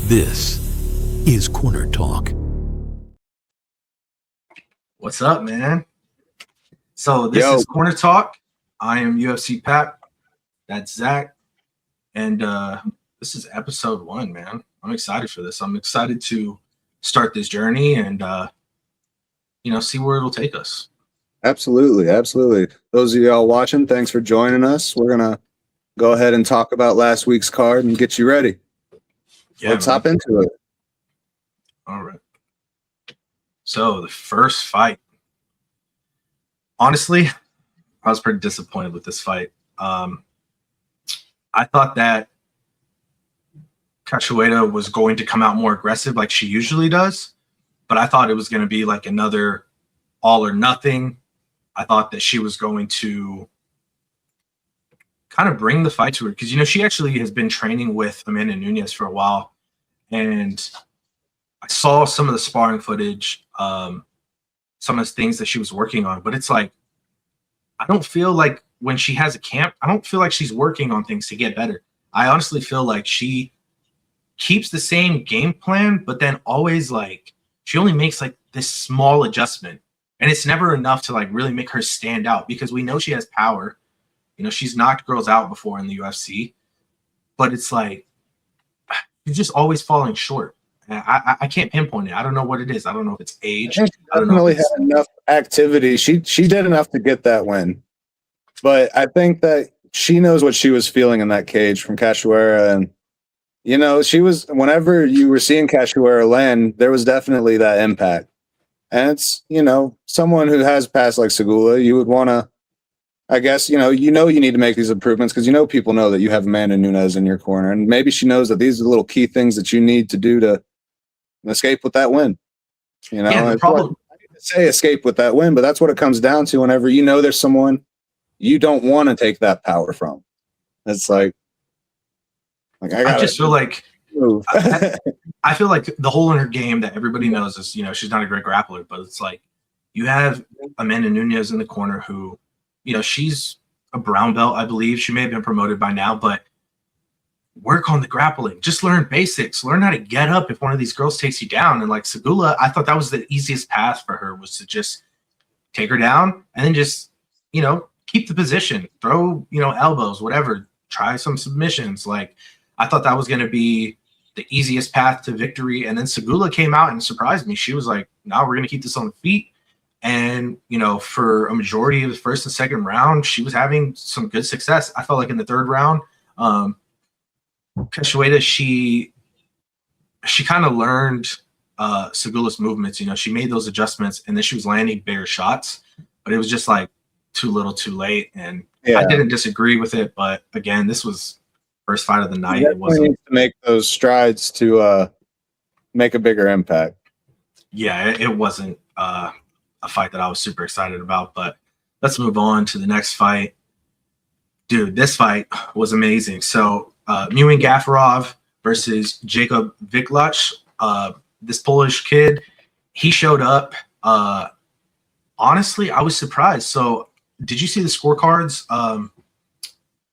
This is Corner Talk. What's up, man? So this is Corner Talk. I am UFC Pat. That's Zach. And this is episode 1, man. I'm excited for this. I'm excited to start this journey and, see where it'll take us. Absolutely. Absolutely. Those of y'all watching, thanks for joining us. We're going to go ahead and talk about last week's card and get you ready. Yeah, let's hop into it. All right. So the first fight. Honestly, I was pretty disappointed with this fight. I thought that Cachoeira was going to come out more aggressive like she usually does, but I thought it was going to be like another all or nothing. I thought that she was going to kind of bring the fight to her because, she actually has been training with Amanda Nunes for a while, and I saw some of the sparring footage, some of the things that she was working on, but it's like, I don't feel like when she has a camp, I don't feel like she's working on things to get better. I honestly feel like she keeps the same game plan, but then always like she only makes like this small adjustment, and it's never enough to like really make her stand out because we know she has power. She's knocked girls out before in the UFC, but it's like she's just always falling short. I can't pinpoint it. I don't know what it is. I don't know if it's age. I think she definitely had enough activity. She did enough to get that win, but I think that she knows what she was feeling in that cage from Cachoeira, and she was, whenever you were seeing Cachoeira land, there was definitely that impact. And it's someone who has passed like Segula, you would want to, I guess, you need to make these improvements because people know that you have Amanda Nunes in your corner, and maybe she knows that these are the little key things that you need to do to escape with that win. The problem, I didn't say escape with that win, but that's what it comes down to. Whenever there's someone you don't want to take that power from, it's like I just feel like I feel like the hole in her game that everybody knows is she's not a great grappler, but it's like you have Amanda Nunes in the corner who she's a brown belt, I believe. She may have been promoted by now, but work on the grappling. Just learn basics. Learn how to get up if one of these girls takes you down. And like Segula, I thought that was the easiest path for her, was to just take her down and then just, keep the position, throw, elbows, whatever, try some submissions. Like, I thought that was going to be the easiest path to victory. And then Segula came out and surprised me. She was like, no, we're going to keep this on the feet. And, for a majority of the first and second round, she was having some good success. I felt like in the third round, Cachoeira, she kind of learned Segula's movements. She made those adjustments, and then she was landing bigger shots, but it was just like too little too late. And I didn't disagree with it, but again, this was first fight of the night. It wasn't to make those strides to make a bigger impact. Yeah, it wasn't a fight that I was super excited about, but let's move on to the next fight. Dude, this fight was amazing. So Milan Gafarov versus Jacob Viklach. This Polish kid, he showed up. Honestly, I was surprised. So did you see the scorecards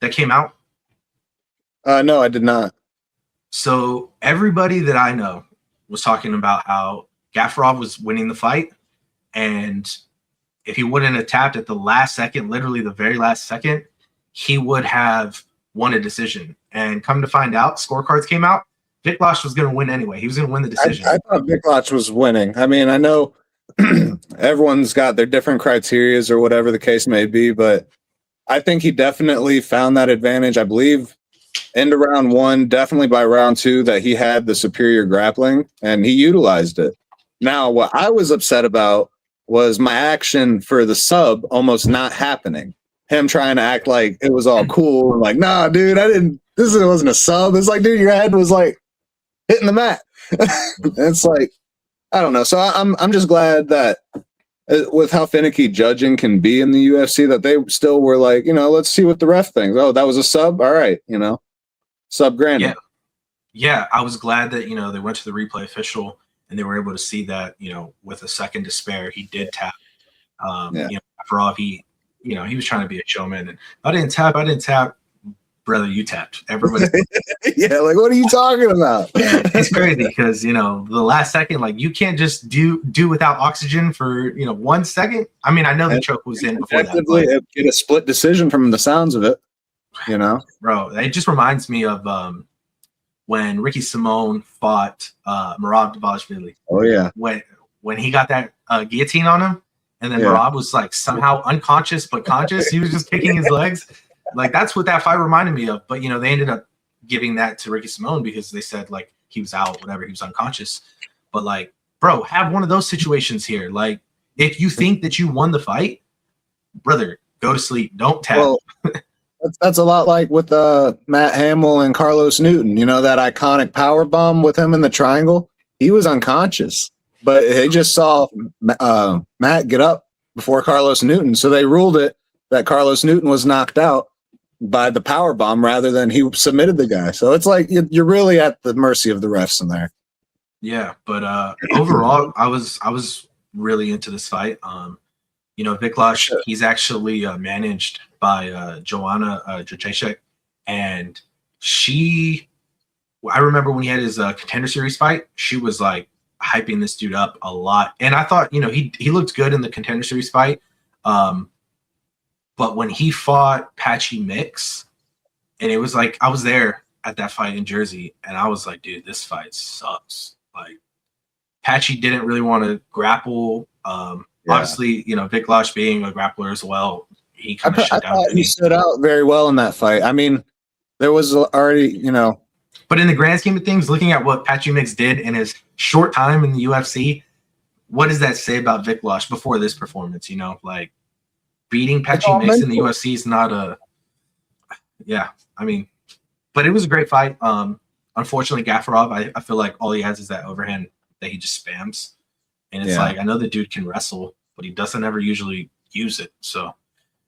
that came out? No, I did not. So everybody that I know was talking about how Gafarov was winning the fight, and if he wouldn't have tapped at the last second, literally the very last second, he would have won a decision. And come to find out, scorecards came out, Viklach was going to win anyway. He was going to win the decision. I thought Viklach was winning. I mean, I know everyone's got their different criterias or whatever the case may be, but I think he definitely found that advantage. I believe into round 1, definitely by round 2, that he had the superior grappling, and he utilized it. Now, what I was upset about was my action for the sub almost not happening. Him trying to act like it was all cool. And like, nah, dude, this wasn't a sub. It's like, dude, your head was like hitting the mat. It's like, I don't know. So I'm just glad that with how finicky judging can be in the UFC, that they still were like, let's see what the ref thinks. Oh, that was a sub? All right, sub granted. Yeah, I was glad that, they went to the replay official and they were able to see that, with a second to spare, he did tap. Gafarov, he was trying to be a showman. And I didn't tap, brother, you tapped. Everybody. Yeah, like what are you talking about? It's crazy because the last second, like you can't just do without oxygen for 1 second. I mean, I know the choke was in before that, but get a split decision from the sounds of it. Bro, it just reminds me of when Ricky Simone fought Merab Dvalishvili. Oh yeah, when he got that guillotine on him, and then Merab was like somehow unconscious but conscious. He was just kicking his legs. Like that's what that fight reminded me of. But they ended up giving that to Ricky Simone because they said like he was out, whatever, he was unconscious. But like, bro, have one of those situations here. Like, if you think that you won the fight, brother, go to sleep. Don't tap. Well, that's a lot like with Matt Hamill and Carlos Newton. That iconic power bomb with him in the triangle. He was unconscious, but they just saw Matt get up before Carlos Newton, so they ruled it that Carlos Newton was knocked out by the power bomb rather than he submitted the guy. So it's like you're really at the mercy of the refs in there. Yeah, but overall, I was really into this fight. Viklash, he's actually managed by Joanna Jacek, and I remember when he had his Contender Series fight, she was like hyping this dude up a lot, and I thought he looked good in the Contender Series fight. But when he fought Patchy Mix, and it was like I was there at that fight in Jersey, and I was like, dude, this fight sucks. Like Patchy didn't really want to grapple. Obviously, Viklash being a grappler as well, he kind of shut down. He stood out very well in that fight. I mean, there was already, But in the grand scheme of things, looking at what Patchy Mix did in his short time in the UFC, what does that say about Viklash before this performance? Like beating Patchy Mix in the UFC is not but it was a great fight. Unfortunately, Gafarov, I feel like all he has is that overhand that he just spams. And it's like, I know the dude can wrestle, but he doesn't ever usually use it. So it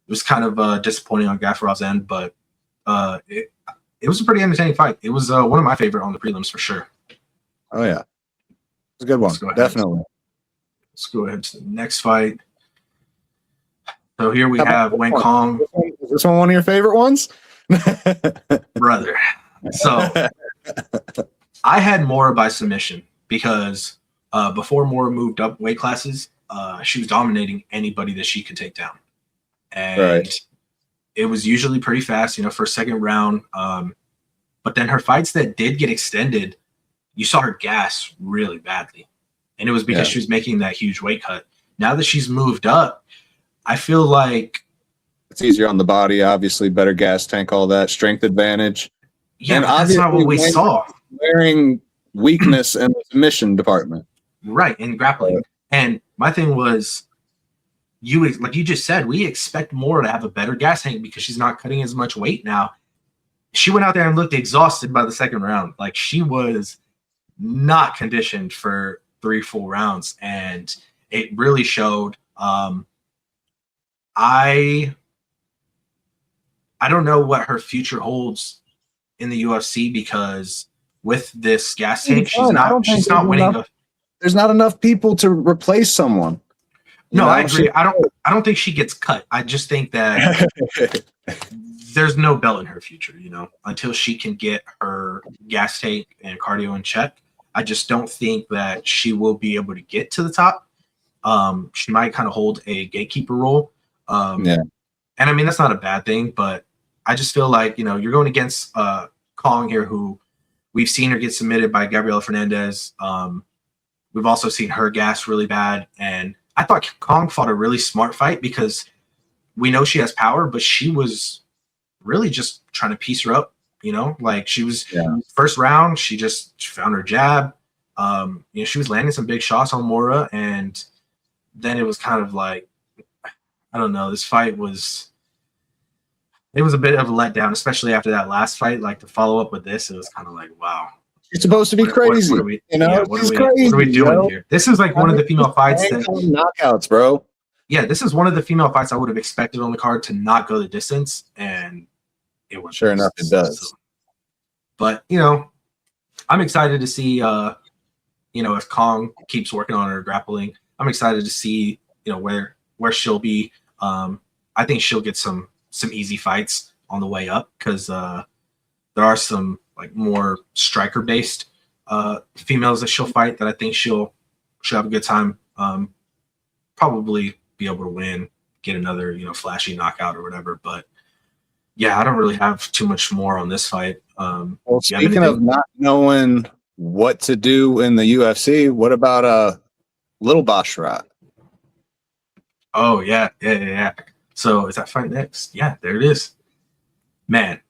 was kind of disappointing on Gafarov's end, but it was a pretty entertaining fight. It was one of my favorite on the prelims for sure. Oh, yeah. It's a good one. Definitely. Let's go ahead to the next fight. So here we have Wen Kong. Is this one of your favorite ones? Brother. So I had Mora by submission because before Mora moved up weight classes, she was dominating anybody that she could take down. And it was usually pretty fast, first, second round. But then her fights that did get extended, you saw her gas really badly. And it was because she was making that huge weight cut. Now that she's moved up, I feel like it's easier on the body, obviously, better gas tank, all that, strength advantage. Yeah, and that's not what we saw. Wearing weakness in the submission department. Right, in grappling. And my thing was, like you just said, we expect Mora to have a better gas tank because she's not cutting as much weight now. She went out there and looked exhausted by the second round. Like she was not conditioned for 3 full rounds, and it really showed. I don't know what her future holds in the UFC because with this gas tank, she's not winning. There's not enough people to replace someone. No, I agree. I don't think she gets cut. I just think that there's no belt in her future, until she can get her gas tank and cardio in check. I just don't think that she will be able to get to the top. She might kind of hold a gatekeeper role. And I mean, that's not a bad thing, but I just feel like, you're going against Kong here, who we've seen her get submitted by Gabriela Fernandez. We've also seen her gas really bad. And I thought Kong fought a really smart fight because we know she has power, but she was really just trying to piece her up, like she was first round. She found her jab. She was landing some big shots on Mora. And then it was kind of like, I don't know, this fight was a bit of a letdown, especially after that last fight. Like to follow up with this, it was kind of like, wow. She's supposed to be crazy. What are we doing here? This is like one of the female fights that knockouts, bro. Yeah, this is one of the female fights I would have expected on the card to not go the distance, and it went. Sure enough, it does. So, but I'm excited to see if Kong keeps working on her grappling. I'm excited to see where she'll be. I think she'll get some easy fights on the way up because there are some like more striker based females that she'll fight that I think she'll have a good time. Probably be able to win, get another, flashy knockout or whatever. But yeah, I don't really have too much more on this fight. Well, speaking of not knowing what to do in the UFC, what about Little Basharat? Oh yeah. So is that fight next? Yeah, there it is. Man,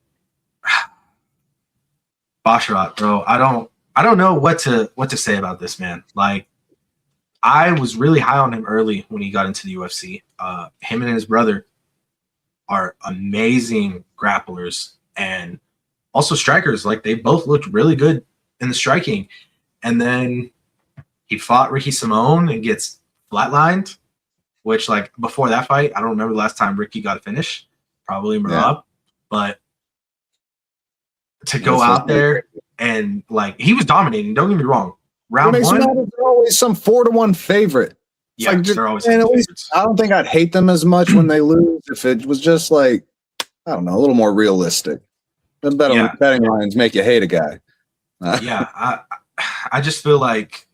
Basharat, bro. I don't know what to say about this man. Like, I was really high on him early when he got into the UFC. Him and his brother are amazing grapplers and also strikers. Like, they both looked really good in the striking. And then he fought Ricky Simone and gets flatlined, which, like, before that fight, I don't remember the last time Ricky got a finish. Probably Merab. But to go out there and, like, he was dominating. Don't get me wrong. Round one, they're always some 4-1 favorite. Yeah, like, they're always. And at least I don't think I'd hate them as much when they lose if it was just like, I don't know, a little more realistic. The betting lines make you hate a guy. Yeah, I just feel like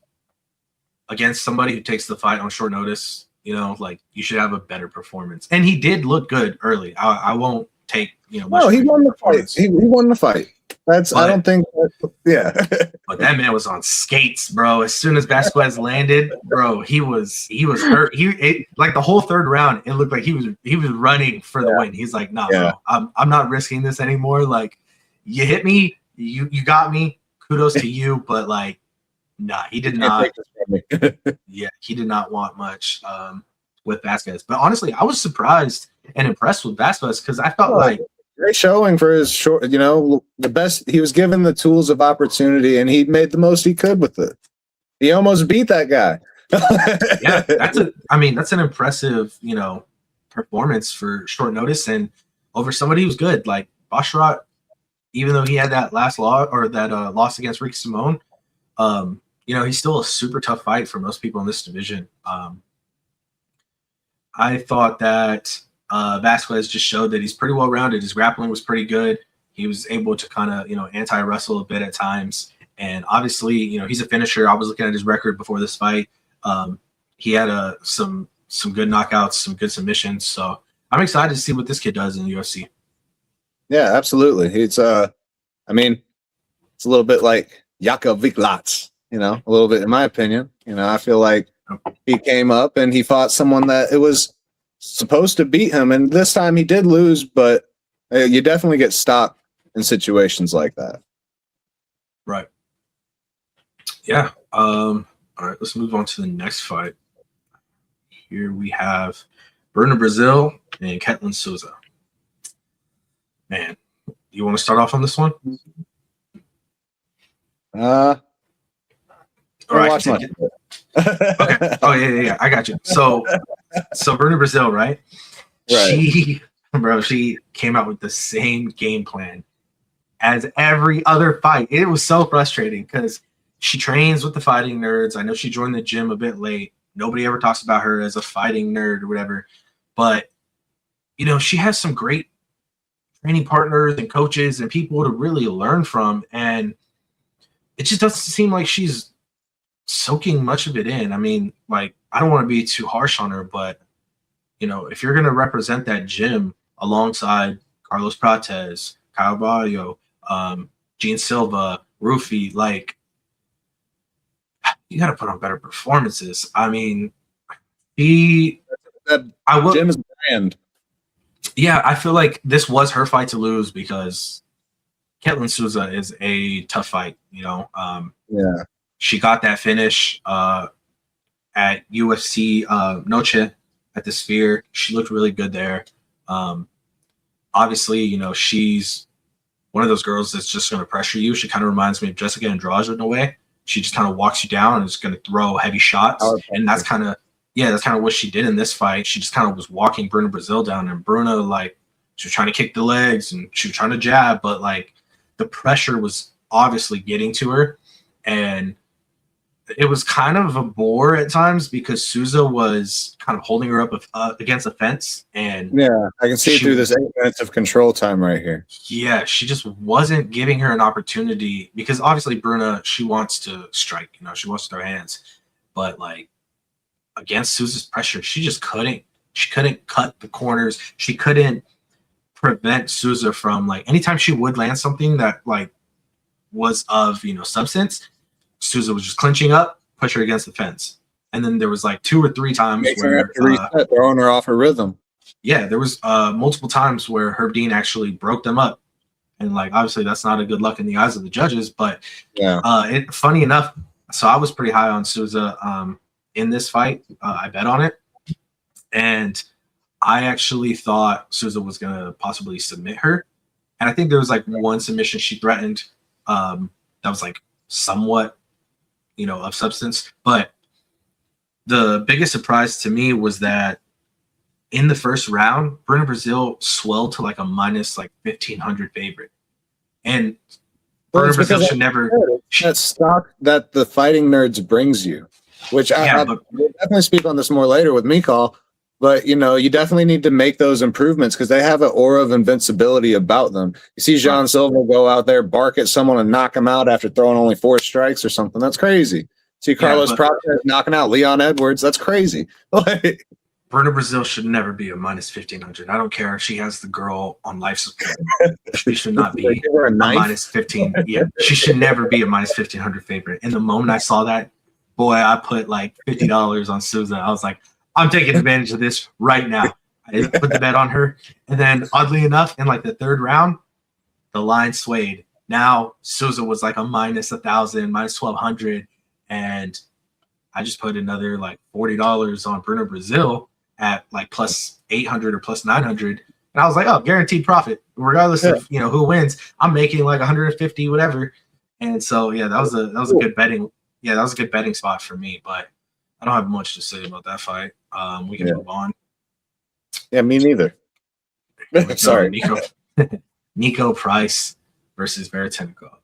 against somebody who takes the fight on short notice, like, you should have a better performance. And he did look good early. I won't take much. No, he won the fight. He won the fight. I don't think. But that man was on skates, bro. As soon as Vasquez landed, bro, he was hurt. Like the whole third round, it looked like he was running for the win. He's like, nah, bro, I'm not risking this anymore. Like, you hit me, you got me. Kudos to you, but like, nah, he did not. Yeah, he did not want much with Vasquez. But honestly, I was surprised and impressed with Vasquez because I felt like. Great showing for his short, the best. He was given the tools of opportunity, and he made the most he could with it. He almost beat that guy. Yeah, that's an impressive, performance for short notice and over somebody who's good. Like Basharat, even though he had that last loss or that loss against Ricky Simone, he's still a super tough fight for most people in this division. I thought that Vasquez just showed that he's pretty well rounded. His grappling was pretty good. He was able to kind of, anti-wrestle a bit at times. And obviously, he's a finisher. I was looking at his record before this fight. He had some good knockouts, some good submissions. So I'm excited to see what this kid does in the UFC. Yeah, absolutely. It's it's a little bit like Jakob Viklats, a little bit, in my opinion. I feel like he came up and he fought someone that it was supposed to beat him, and this time he did lose, but you definitely get stopped in situations like that. Right. Yeah. All right, let's move on to the next fight. Here we have Bruna Brazil and Ketlin Souza. Man, you want to start off on this one? Or I can take it. Okay. Oh yeah. I got you. So Bruna Brazil, right? She came out with the same game plan as every other fight. It was so frustrating because she trains with the fighting nerds. I know she joined the gym a bit late. Nobody ever talks about her as a fighting nerd or whatever. But, she has some great training partners and coaches and people to really learn from. And it just doesn't seem like she's soaking much of it in. I mean, like, I don't want to be too harsh on her, but, if you're going to represent that gym alongside Carlos Prates, Kyle Barrio, Gene Silva, Rufy, like, you got to put on better performances. I mean, gym is brand. Yeah, I feel like this was her fight to lose because Ketlin Souza is a tough fight. She got that finish at UFC Noche at the Sphere. She looked really good there. Obviously, she's one of those girls that's just going to pressure you. She kind of reminds me of Jessica Andrade in a way. She just kind of walks you down and is going to throw heavy shots. And that's kind of what she did in this fight. She just kind of was walking Bruna Brazil down, and Bruna, like, she was trying to kick the legs and she was trying to jab, but like the pressure was obviously getting to her. And it was kind of a bore at times because Souza was kind of holding her up against a fence, and Yeah, I can see through this 8 minutes of control time right here. yeah, she just wasn't giving her an opportunity because obviously Bruna, she wants to strike, you know, she wants to throw hands, but like against Souza's pressure, she just couldn't. She couldn't cut the corners. She couldn't prevent Souza from like anytime she would land something that like was of, you know, substance, Souza was just clinching up, push her against the fence. And then there was like 2 or 3 times Makes her where have to reset, throwing her off her rhythm. yeah, there was multiple times where Herb Dean actually broke them up. And like obviously that's not a good luck in the eyes of the judges, but Yeah. Funny enough, so I was pretty high on Souza in this fight. I bet on it. And I actually thought Souza was gonna possibly submit her. And I think there was like one submission she threatened that was like somewhat, you know, of substance. But the biggest surprise to me was that in the first round, Bruna Brazil swelled to like a minus like 1,500 favorite. And Bruna Brazil should never. That stock that the fighting nerds brings you, which I'll definitely speak on this more later with Mikal. But, you know, you definitely need to make those improvements because they have an aura of invincibility about them. You see Jean Silva go out there, bark at someone and knock him out after throwing only 4 strikes or something. That's crazy. See Carlos Proctor knocking out Leon Edwards. That's crazy. Bruna Brazil should never be a minus 1,500. I don't care if she has the girl on life support. She should not be a minus 15. Yeah, she should never be a minus 1,500 favorite. And the moment I saw that, boy, I put like $50 on Souza. I was like, I'm taking advantage of this right now. I put the bet on her. And then oddly enough, in like the 3rd round, the line swayed. Now Souza was like a minus 1,000, minus 1,200. And I just put another like $40 on Bruna Brazil at like plus 800 or plus 900. And I was like, oh, guaranteed profit. Regardless of, you know, who wins, I'm making like 150, whatever. And so, yeah, that was a good betting. Yeah, that was a good betting spot for me. But I don't have much to say about that fight. We can move on. Yeah, me neither. Sorry. Nico Price versus Veretennikov.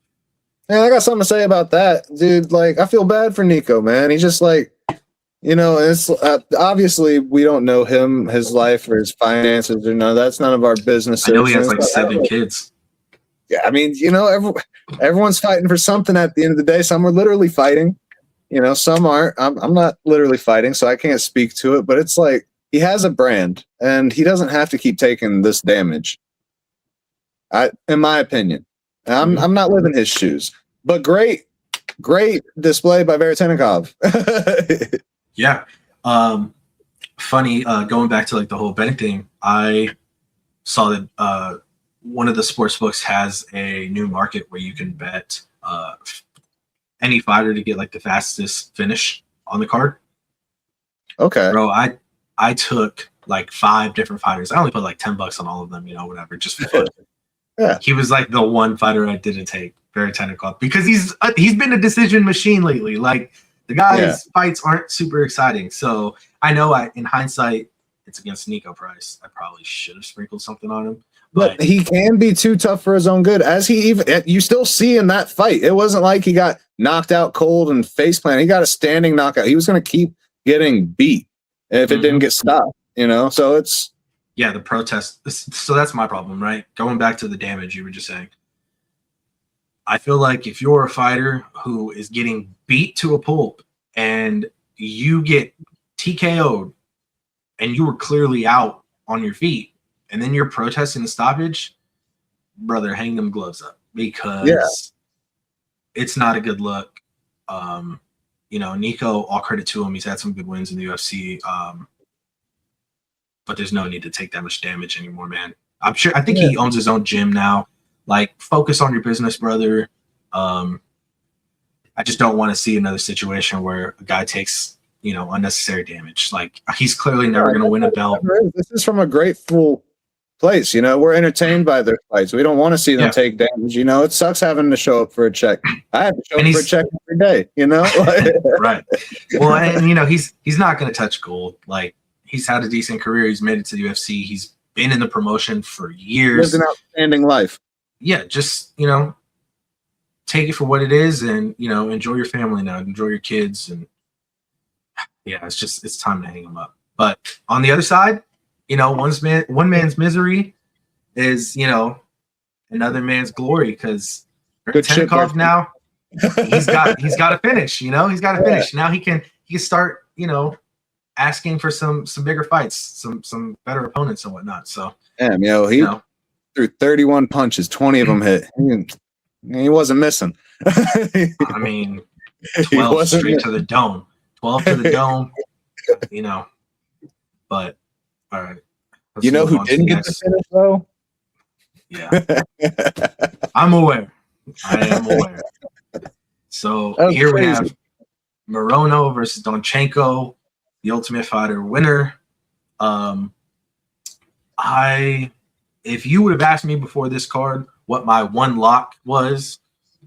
Yeah, I got something to say about that, dude. Like, I feel bad for Nico, man. He's just like, you know, it's obviously we don't know him, his life, or his finances, or no. That's none of our business. I know he has like 7 kids. Yeah, I mean, you know, everyone's fighting for something at the end of the day. Some are literally fighting. You know, some aren't. I'm not literally fighting, so I can't speak to it. But it's like he has a brand, and he doesn't have to keep taking this damage. In my opinion, I'm not living his shoes. But great display by Veretennikov. Yeah. Funny. Going back to like the whole betting thing, I saw that one of the sports books has a new market where you can bet any fighter to get like the fastest finish on the card. Okay. Bro, I took like 5 different fighters. I only put like $10 on all of them, you know, whatever, just for fun. Yeah. He was like the one fighter I didn't take, Veretennikov, because he's been a decision machine lately. Like the guy's fights aren't super exciting. So I know in hindsight, it's against Nico Price. I probably should have sprinkled something on him. But he can be too tough for his own good. As you still see in that fight, it wasn't like he got knocked out cold and face planted. He got a standing knockout. He was going to keep getting beat if it didn't get stopped, you know? So it's. Yeah, the protest. So that's my problem, right? Going back to the damage you were just saying. I feel like if you're a fighter who is getting beat to a pulp and you get TKO'd and you were clearly out on your feet, and then you're protesting the stoppage, brother, hang them gloves up because it's not a good look. You know, Nico, all credit to him. He's had some good wins in the UFC. But there's no need to take that much damage anymore, man. I think he owns his own gym now. Like, focus on your business, brother. I just don't want to see another situation where a guy takes, you know, unnecessary damage. Like, he's clearly never going to win a belt. This is from a grateful place. You know, we're entertained by their fights. We don't want to see them take damage. You know, it sucks having to show up for a check. I have to show up for a check every day, you know? Right. Well, and, you know, he's not going to touch gold. Like, he's had a decent career. He's made it to the UFC. He's been in the promotion for years. Lived an outstanding life. Yeah, just, you know, take it for what it is, and enjoy your family now, enjoy your kids, and yeah, it's time to hang him up. But on the other side, one man's misery is another man's glory, because Tenkov now he's got to finish. He's got to finish. Now he can start asking for some bigger fights, some better opponents and whatnot. So damn, he threw 31 punches, 20 of them hit. He wasn't missing. I mean, 12 straight to the dome. 12 to the dome. But all right. Who didn't get the finish though? Yeah. I'm aware. I am aware. So here we have Morono versus Donchenko, the Ultimate Fighter winner. If you would have asked me before this card what my one lock was,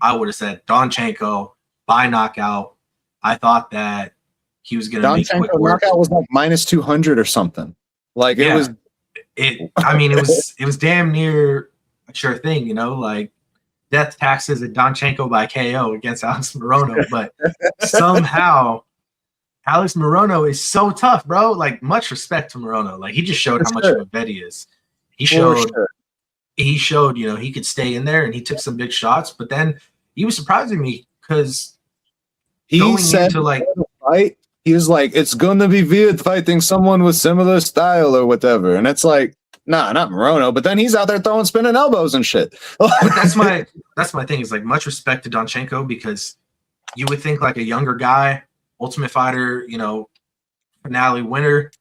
I would have said Donchenko by knockout. I thought that he was going to make quick work. Knockout was like minus 200 or something. Like it was. It was damn near a sure thing, like death taxes at Donchenko by KO against Alex Morono. But somehow Alex Morono is so tough, bro. Like, much respect to Morono. Like, he just showed how much of a vet he is. He showed, he could stay in there, and he took some big shots. But then he was surprising me because he said fight. He was like, it's going to be weird fighting someone with similar style or whatever. And it's like, nah, not Morono. But then he's out there throwing spinning elbows and shit. But that's my thing, is like, much respect to Donchenko, because you would think like a younger guy, Ultimate Fighter, finale winner,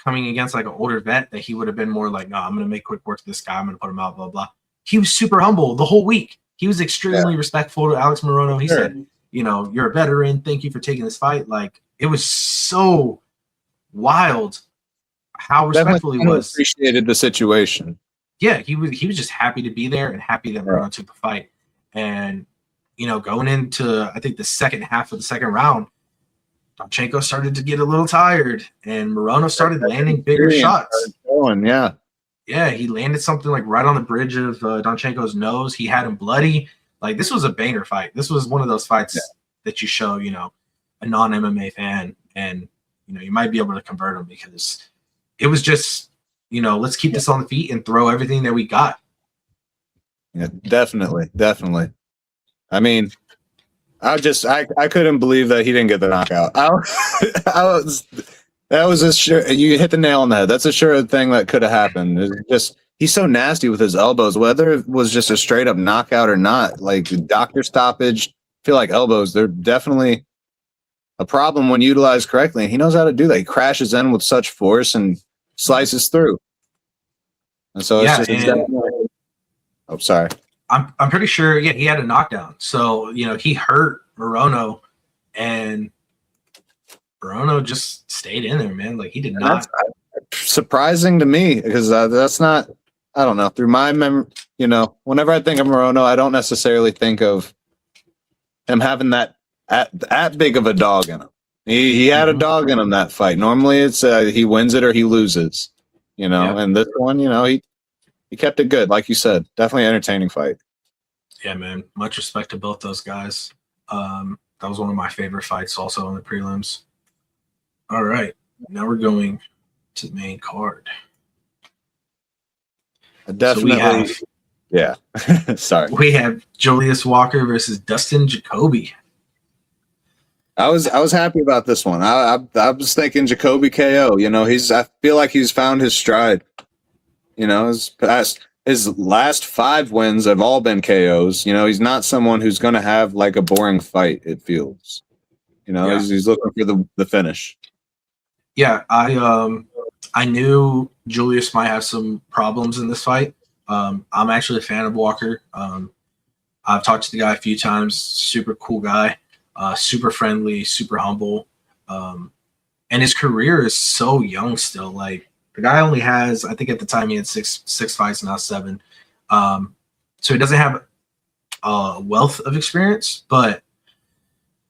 coming against like an older vet, that he would have been more like, no, I'm going to make quick work of this guy. I'm going to put him out, blah, blah. He was super humble the whole week. He was extremely respectful to Alex Morono. He said, you're a veteran. Thank you for taking this fight. Like, it was so wild how respectful he was. Appreciated the situation. Yeah, he was just happy to be there and happy that Morono took the fight. And, going into, I think, the second half of the second round, Donchenko started to get a little tired, and Morono started landing bigger shots. Yeah, he landed something like right on the bridge of Donchenko's nose. He had him bloody. Like, this was a banger fight. This was one of those fights that you show, a non-MMA fan, and, you might be able to convert them, because it was just, let's keep this on the feet and throw everything that we got. Yeah, definitely. I mean, I couldn't believe that he didn't get the knockout. That was a sure. You hit the nail on the head. That's a sure thing that could have happened. It's just, he's so nasty with his elbows, whether it was just a straight up knockout or not. Like, doctor stoppage, I feel like elbows, they're definitely a problem when utilized correctly. And he knows how to do that. He crashes in with such force and slices through. And so it's just oh, sorry. I'm pretty sure, he had a knockdown. So, he hurt Morono, and Morono just stayed in there, man. Like, he did not. That's surprising to me, because that's not, I don't know, through my memory, whenever I think of Morono, I don't necessarily think of him having that big of a dog in him. He had a dog in him that fight. Normally it's he wins it or he loses, and this one, he kept it good. Like you said, definitely entertaining fight. Yeah, man. Much respect to both those guys. That was one of my favorite fights also in the prelims. All right. Now we're going to the main card. Definitely. Sorry. We have Julius Walker versus Dustin Jacoby. I was happy about this one. I was thinking Jacoby KO. I feel like he's found his stride. His last 5 wins have all been KOs. He's not someone who's going to have like a boring fight, it feels. He's looking for the finish. Yeah, I knew Julius might have some problems in this fight. I'm actually a fan of Walker. I've talked to the guy a few times. Super cool guy, super friendly, super humble. And his career is so young still. Like, the guy only has, I think at the time he had six fights, now 7. So he doesn't have a wealth of experience, but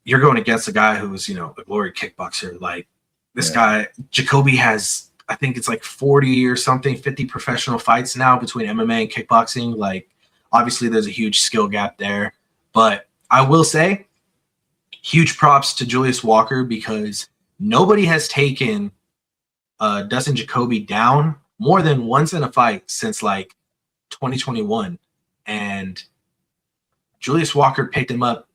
you're going against a guy who's, a glory kickboxer. Like, this guy, Jacoby, has, I think it's like 40 or something, 50 professional fights now between MMA and kickboxing. Like, obviously there's a huge skill gap there. But I will say, huge props to Julius Walker, because nobody has taken Dustin Jacoby down more than once in a fight since like 2021. And Julius Walker picked him up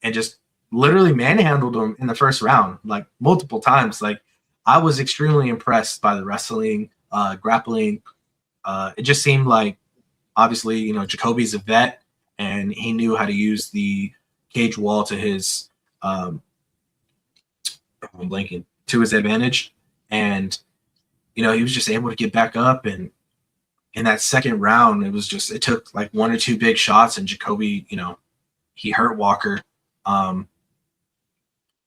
and just literally manhandled him in the first round, like multiple times. Like, I was extremely impressed by the wrestling, grappling. It just seemed like, obviously, you know, Jacoby's a vet and he knew how to use the cage wall to his I'm blanking, to his advantage. And, you know, he was just able to get back up. And in that second round, it took like one or two big shots, and Jacoby, you know, he hurt Walker.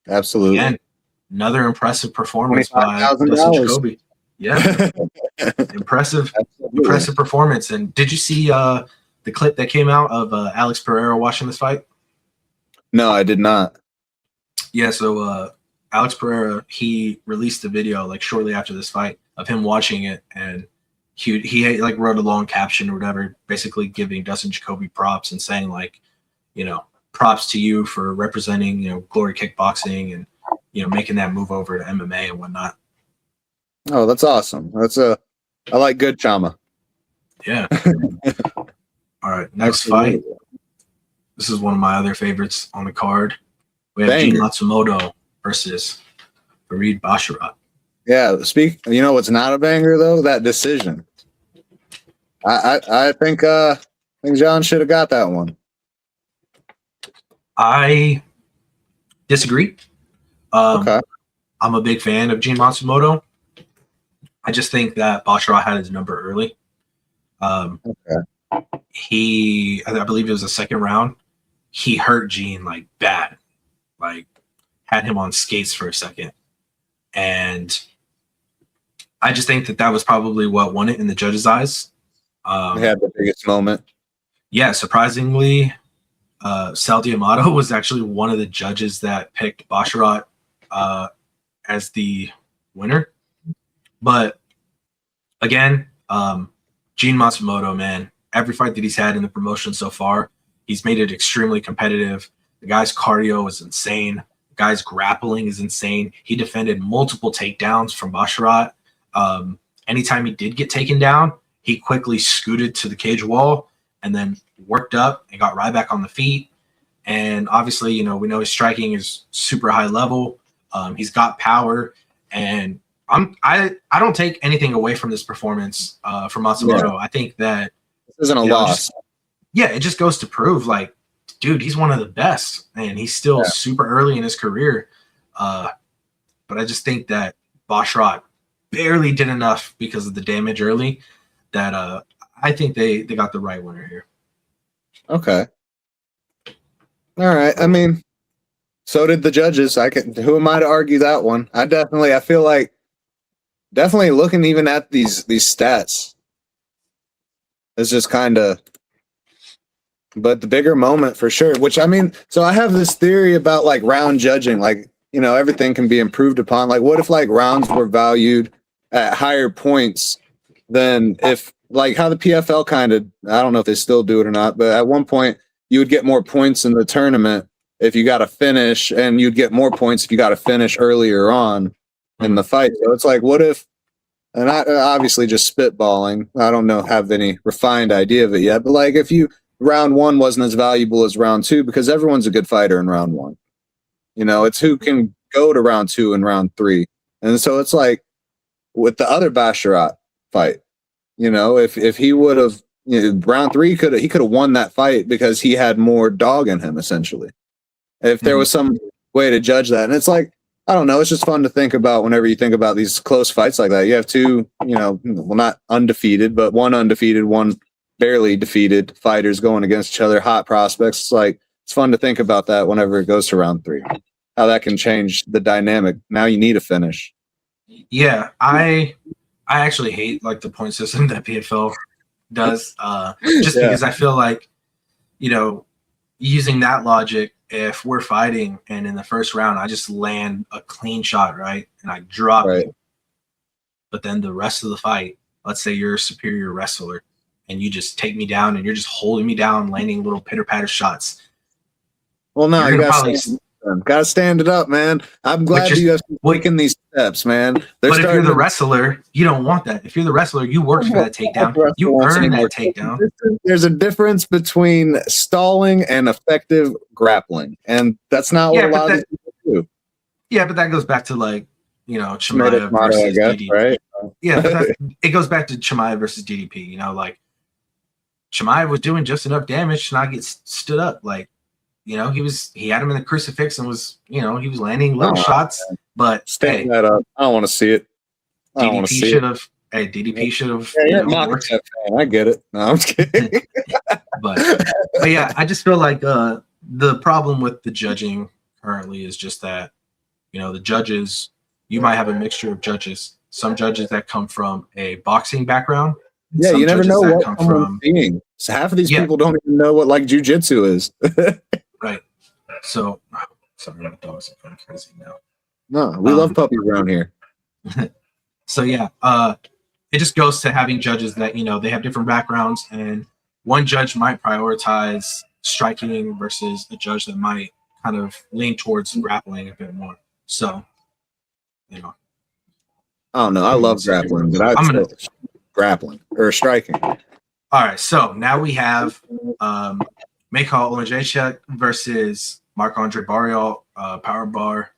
Absolutely. Again, another impressive performance by Dustin Jacoby. Yeah. Impressive performance. And did you see the clip that came out of Alex Pereira watching this fight? No, I did not. Yeah, so Alex Pereira, he released a video like shortly after this fight of him watching it, and he like wrote a long caption or whatever, basically giving Dustin Jacoby props and saying, like, you know, props to you for representing, you know, Glory Kickboxing and, you know, making that move over to MMA and whatnot. Oh, that's awesome. I like good trauma. Yeah. All right, next fight. This is one of my other favorites on the card. We have Gene Matsumoto versus Farid Basharat. Yeah, you know what's not a banger though? That decision. I think John should have got that one. I disagree. Okay. I'm a big fan of Gene Matsumoto. I just think that Basharat had his number early. Okay. I believe it was the second round. He hurt Gene like bad, like had him on skates for a second. And I just think that was probably what won it in the judges' eyes. He had the biggest moment. Yeah, surprisingly, Sal D'Amato was actually one of the judges that picked Basharat as the winner. But again, Gene Matsumoto, man, every fight that he's had in the promotion so far, he's made it extremely competitive. The guy's cardio is insane. The guy's grappling is insane. He defended multiple takedowns from Basharat. Anytime he did get taken down, he quickly scooted to the cage wall and then worked up and got right back on the feet. And obviously, you know, we know his striking is super high level. He's got power, and I don't take anything away from this performance from Matsumoto. Yeah. I think that this isn't a loss. It just goes to prove, like, dude, he's one of the best, and he's still super early in his career. But I just think that Basharat barely did enough because of the damage early that I think they got the right winner here. Okay. All right. I mean, so did the judges. Who am I to argue that one? I feel like definitely looking even at these stats is just kind of, but the bigger moment for sure, which I mean, so I have this theory about like round judging, like, you know, everything can be improved upon. Like, what if like rounds were valued at higher points than if, like, how the PFL kind of, I don't know if they still do it or not, but at one point you would get more points in the tournament if you got a finish, and you'd get more points if you got a finish earlier on in the fight. So it's like, what if, and I obviously just spitballing, I don't have any refined idea of it yet, but like if round one wasn't as valuable as round two, because everyone's a good fighter in round one. You know, it's who can go to round two and round three. And so it's like with the other Basharat fight, you know, if he would have, you know, round three he could have won that fight because he had more dog in him, essentially. If there was some way to judge that. And it's like, I don't know, it's just fun to think about whenever you think about these close fights like that. You have two, you know, well, not undefeated, but one undefeated, one barely defeated fighters going against each other, hot prospects. It's like, it's fun to think about that whenever it goes to round three, how that can change the dynamic. Now you need a finish. Yeah, I actually hate like the point system that PFL does, just because I feel like, you know, using that logic, if we're fighting and in the first round I just land a clean shot, right, and I drop you, but then the rest of the fight, let's say you're a superior wrestler and you just take me down and you're just holding me down, landing little pitter-patter shots, Well, no, You're you gonna gotta stand it up, man. I'm glad the UFC taking these steps, man. But if you're the wrestler, you don't want that. If you're the wrestler, you worked for that takedown. You earn that takedown. There's a difference between stalling and effective grappling, and that's not what a lot of people do. Yeah, but that goes back to like, Chimaev versus DDP. Right? Yeah, but it goes back to Chimaev versus DDP. Like Chimaev was doing just enough damage to not get stood up. Like, he had him in the crucifix and was, he was landing little shots. But stand that up. I don't want to see it. DDP should have. Hey, DDP should have. I get it. No, I'm just kidding. but yeah, I just feel like the problem with the judging currently is just that, the judges. You might have a mixture of judges. Some judges that come from a boxing background. Yeah, you never know what someone's seeing. So half of these people don't even know what like jujitsu is. Right. So, sorry, my dogs are going crazy now. No, we love puppies around here. So yeah, it just goes to having judges that they have different backgrounds, and one judge might prioritize striking versus a judge that might kind of lean towards grappling a bit more. So, I don't know. I love grappling, but I'm gonna grappling or striking. All right, so now we have Mikhail Olejniczak versus Marc-Andre Barrial, power bar.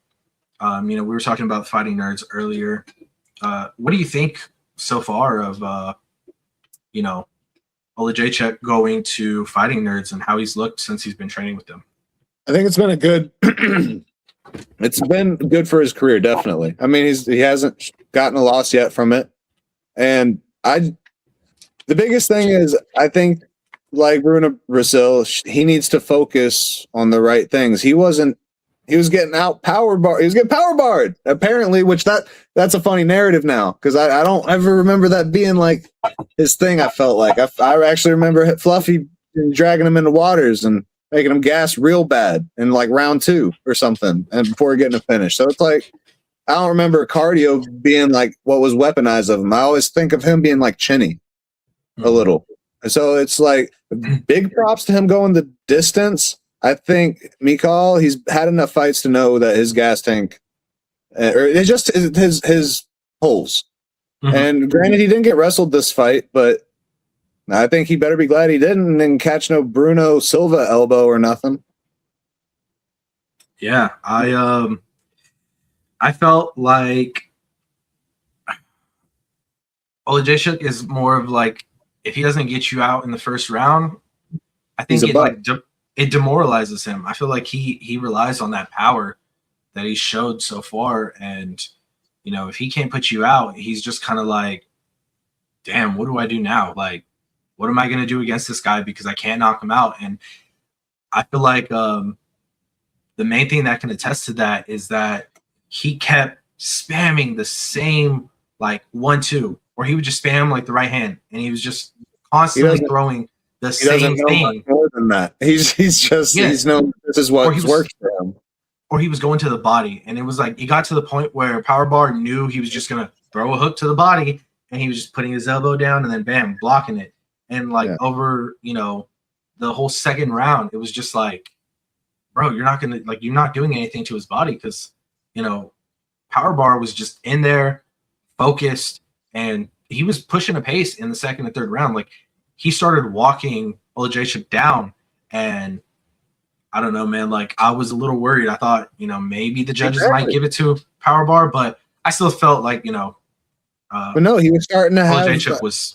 We were talking about Fighting Nerds earlier. What do you think so far of Olejniczak going to Fighting Nerds and how he's looked since he's been training with them? I think it's been a good it's been good for his career, definitely. I mean, he hasn't gotten a loss yet from it. And the biggest thing is, I think, like Bruno Brazil, he needs to focus on the right things. He was getting power barred, apparently, which that's a funny narrative now, because I don't ever remember that being like his thing. I felt like I actually remember Fluffy dragging him into waters and making him gas real bad in like round 2 or something, and before getting a finish. So it's like, I don't remember cardio being like what was weaponized of him. I always think of him being like chinny a little. And so it's like big props to him going the distance. I think Mikhail, he's had enough fights to know that his gas tank, or it's just his holes. Mm-hmm. And granted, he didn't get wrestled this fight, but I think he better be glad he didn't and catch no Bruno Silva elbow or nothing. Yeah, I felt like Olejniczak is more of like, if he doesn't get you out in the first round, I think it demoralizes him. I feel like he relies on that power that he showed so far, and if he can't put you out, he's just kind of like, damn, what do I do now? Like, what am I going to do against this guy because I can't knock him out? And I feel like the main thing that can attest to that is that he kept spamming the same like 1-2, or he would just spam like the right hand, and he was just constantly throwing the same thing. More than that, he's known this is what works for him. Or he was going to the body, and it was like he got to the point where Power Bar knew he was just gonna throw a hook to the body, and he was just putting his elbow down and then bam, blocking it. And like over, the whole second round, it was just like, bro, you're not doing anything to his body, because Power Bar was just in there, focused, and he was pushing a pace in the second and third round. Like, he started walking Olejniczak down, and I don't know, man. Like, I was a little worried. I thought, maybe the judges might give it to Power Bar, but I still felt like, but no, he was starting to have. I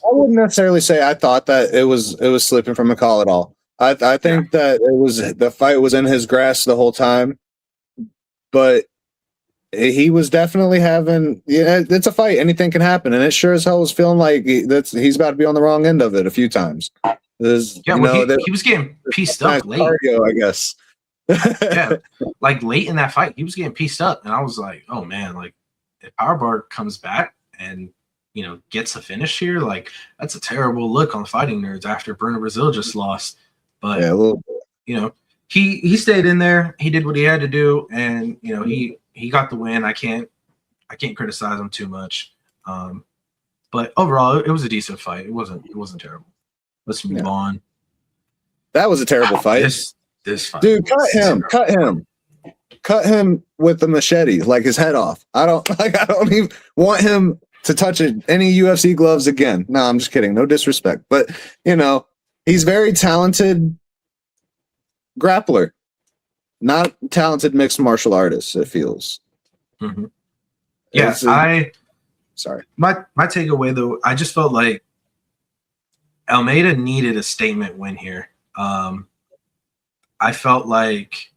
wouldn't necessarily say I thought that it was slipping from McCall at all. I think that the fight was in his grasp the whole time, but he was definitely having. Yeah, it's a fight. Anything can happen, and it sure as hell was feeling like he's about to be on the wrong end of it a few times. He was getting pieced up late. Cardio, I guess. Yeah, like late in that fight, he was getting pieced up, and I was like, oh man, like if Power Bar comes back and gets a finish here, like that's a terrible look on Fighting Nerds after Bruno Brazil just lost. But yeah, a little bit. He stayed in there, he did what he had to do, and he got the win. I can't criticize him too much. But overall it was a decent fight. It wasn't terrible. Let's move on. That was a terrible fight. This fight, dude, cut him with the machete, like his head off. I don't even want him to touch any UFC gloves again. No, I'm just kidding. No disrespect, but he's very talented grappler, not talented mixed martial artist. It feels. Mm-hmm. Yeah, sorry. My takeaway though, I just felt like Almeida needed a statement win here. I felt like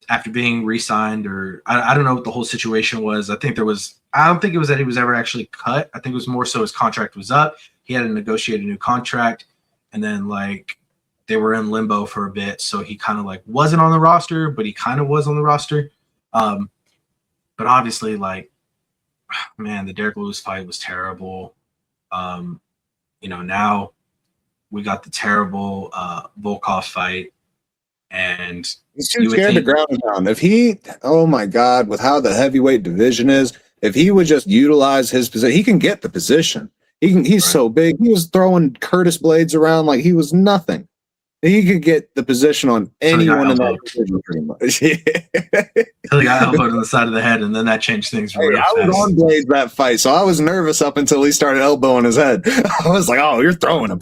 after being re-signed, or I don't know what the whole situation was. I don't think it was that he was ever actually cut. I think it was more so his contract was up. He had to negotiate a new contract, and then like they were in limbo for a bit. So he kind of like wasn't on the roster, but he kind of was on the roster. But obviously, like, man, the Derek Lewis fight was terrible. Now we got the terrible Volkov fight. And he's too scared to ground him down. If he, oh my God, with how the heavyweight division is, if he would just utilize his position, he can get the position. He's so big. He was throwing Curtis blades around like he was nothing. He could get the position on anyone in that division pretty much. Until he got elbowed on the side of the head, and then that changed things real fast. I was on blades that fight, so I was nervous up until he started elbowing his head. I was like, oh, you're throwing him.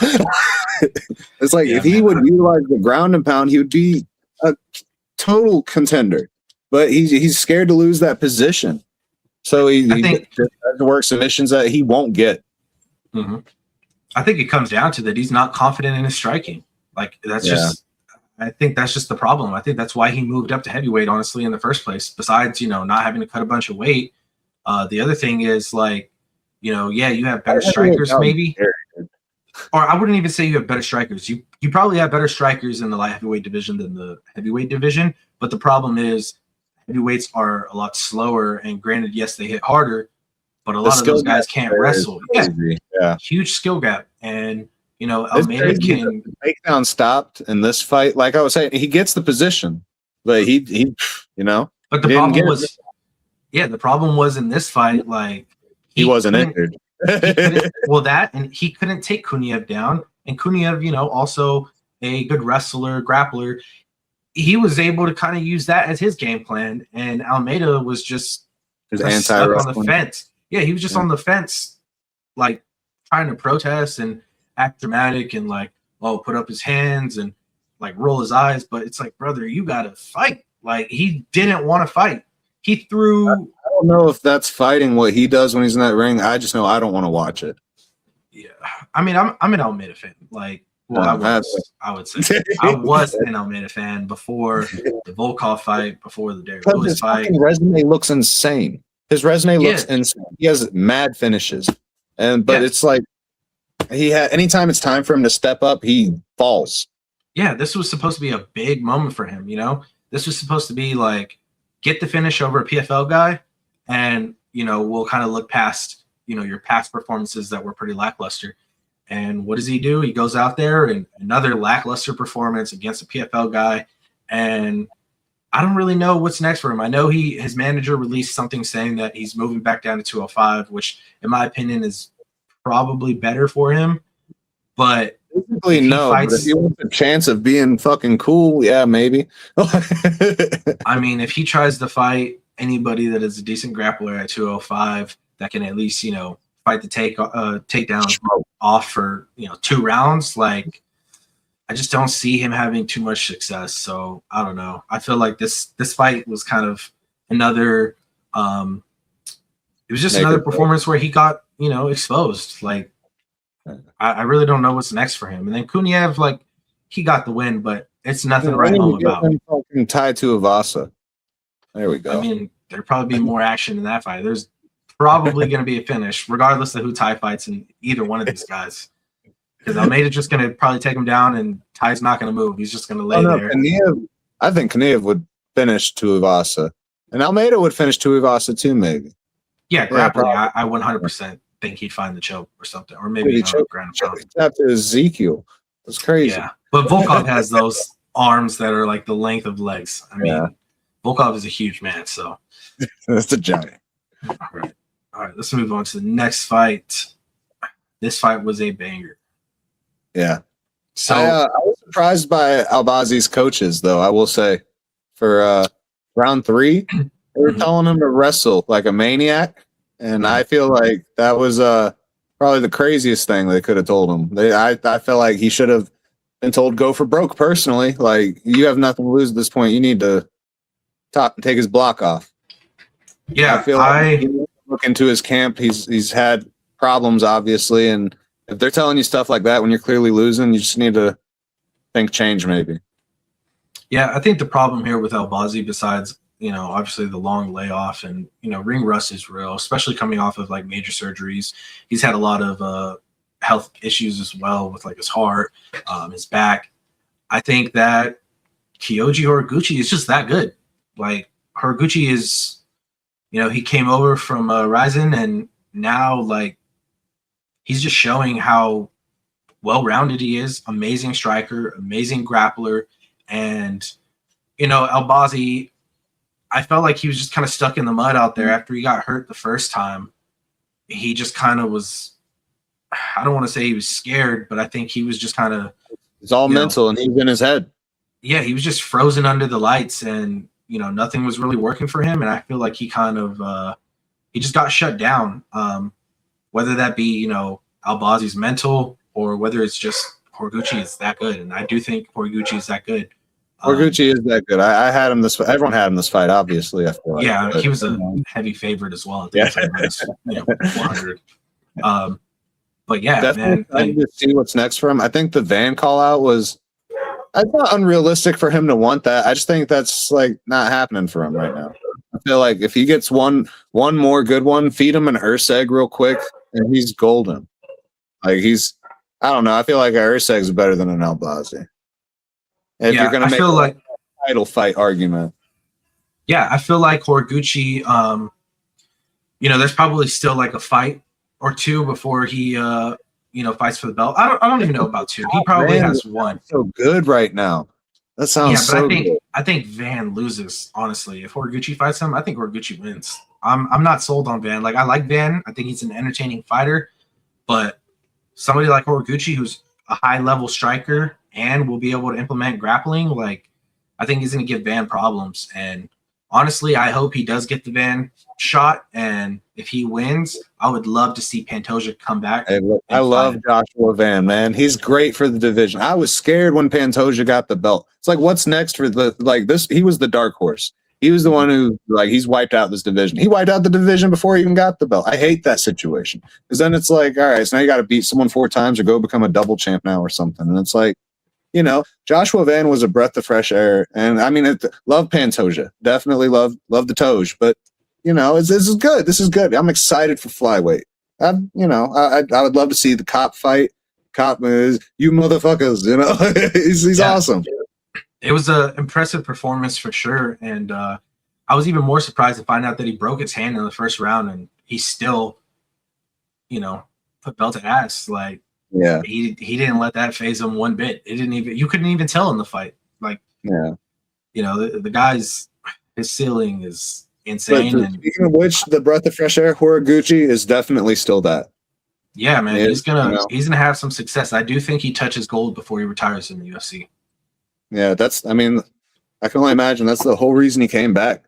It's like if he would utilize the ground and pound, he would be a total contender. But he's scared to lose that position. So he does work submissions that he won't get. Mm-hmm. I think it comes down to that he's not confident in his striking. Like I think that's just the problem. I think that's why he moved up to heavyweight, honestly, in the first place. Besides, not having to cut a bunch of weight. The other thing is like, you have better strikers, maybe. Or I wouldn't even say you have better strikers. You probably have better strikers in the light heavyweight division than the heavyweight division. But the problem is heavyweights are a lot slower. And granted, yes, they hit harder, but a lot of those guys can't wrestle. Yeah, huge skill gap. And Almeida can takedown stopped in this fight. Like I was saying, he gets the position, but he But the problem was, the problem was in this fight, like he wasn't injured. He couldn't take Kuniev down, and Kuniev, also a good wrestler, grappler. He was able to kind of use that as his game plan, and Almeida was just stuck on the fence. Yeah, he was just on the fence, like trying to protest and act dramatic and like, put up his hands and like roll his eyes. But it's like, brother, you gotta fight. Like he didn't want to fight. He threw. I don't know if that's fighting what he does when he's in that ring. I just know I don't want to watch it. Yeah, I mean, I'm an Almeida fan. Like, I would say I was an Almeida fan before the Volkov fight, before the Derek Lewis fight. His resume looks insane. His resume looks insane. He has mad finishes, but it's like anytime it's time for him to step up, he falls. Yeah, this was supposed to be a big moment for him. This was supposed to be like get the finish over a PFL guy, and we'll kind of look past your past performances that were pretty lackluster. And what does he do? He goes out there and another lackluster performance against a PFL guy. And I don't really know what's next for him. I know his manager released something saying that he's moving back down to 205, which in my opinion is probably better for him. But basically, no. But if he wants a chance of being fucking cool, yeah, maybe. I mean, if he tries to fight anybody that is a decent grappler at 205 that can at least, fight the takedown off for 2 rounds, like I just don't see him having too much success. So I don't know. I feel like this fight was kind of another it was just another performance where he got exposed. Like I really don't know what's next for him. And then Kuniev, like he got the win, but it's nothing to write home about. Fucking tied to Avasa. There we go. I mean, there'd probably be more action in that fight. There's probably going to be a finish, regardless of who Ty fights in either one of these guys. Because Almeida's just going to probably take him down, and Ty's not going to move. He's just going to lay there. I think Kuniev would finish Tuivasa, and Almeida would finish Tuivasa too, maybe. Yeah, grappling. I 100% think he'd find the choke or something, or maybe ground pound. After Ezekiel, it's crazy. Yeah, but Volkov has those arms that are like the length of legs. I mean, Volkov is a huge man, so that's a giant. All right, let's move on to the next fight. This fight was a banger. Yeah. So I was surprised by Albazi's coaches, though. I will say, for round 3, they were telling him to wrestle like a maniac, and I feel like that was probably the craziest thing they could have told him. I feel like he should have been told go for broke. Personally, like you have nothing to lose at this point. You need to take his block off. yeah, I feel like you look into his camp. He's had problems, obviously, and if they're telling you stuff like that when you're clearly losing, you just need to think change, maybe. Yeah, I think the problem here with Albazi, besides, obviously the long layoff and, ring rust is real, especially coming off of like major surgeries. He's had a lot of health issues as well with like his heart, his back. I think that Kyoji Horiguchi is just that good. Like Horiguchi is, he came over from Ryzen, and now like he's just showing how well-rounded he is. Amazing striker, amazing grappler. And, Albazi, I felt like he was just kind of stuck in the mud out there after he got hurt the first time. He just kind of was, I don't want to say he was scared, but I think he was just kind of. It's all mental, and he's in his head. Yeah, he was just frozen under the lights, and, nothing was really working for him. And I feel like he kind of, he just got shut down. Whether that be, Albazi's mental, or whether it's just Horiguchi is that good. And I do think Horiguchi is that good. Horiguchi is that good. I had him this. Everyone had him this fight, obviously. I feel like. Yeah, he was a heavy favorite as well. I think it was 400. But yeah, definitely man. To see what's next for him. I think the Van call out was. I thought unrealistic for him to want that. I just think that's like not happening for him right now. I feel like if he gets one more good one, feed him an Urseg real quick, and he's golden. Like I don't know. I feel like Urseg's better than an Albazi. If you're going to make a title fight argument. Yeah, I feel like Horiguchi, there's probably still like a fight or two before he, fights for the belt. I don't even know about 2. He probably has 1. So good right now. That sounds so good. I think Van loses, honestly. If Horiguchi fights him, I think Horiguchi wins. I'm not sold on Van. Like, I like Van. I think he's an entertaining fighter. But somebody like Horiguchi, who's a high-level striker and will be able to implement grappling, like, I think he's going to give Van problems. And honestly, I hope he does get the Van shot. And if he wins, I would love to see Pantoja come back. I love Joshua Van, man. He's great for the division. I was scared when Pantoja got the belt. It's like, what's next for this? He was the dark horse. He was the one who, he's wiped out this division. He wiped out the division before he even got the belt. I hate that situation. Because then it's like, all right, so now you got to beat someone 4 times or go become a double champ now or something. And it's like, Joshua Van was a breath of fresh air. And I mean, love Pantoja. Definitely love the Toj. But, this is good. This is good. I'm excited for flyweight. I would love to see the Cop fight. Cop is, you motherfuckers, he's awesome. It was an impressive performance for sure. And I was even more surprised to find out that he broke his hand in the first round, and he still, put belt to ass. Like, yeah, he didn't let that phase him one bit. You couldn't even tell in the fight. Like, yeah, the guy's, his ceiling is insane. But speaking of which, the breath of fresh air, Horiguchi is definitely still that. Yeah, man, he's gonna have some success. I do think he touches gold before he retires in the UFC. Yeah, I can only imagine that's the whole reason he came back.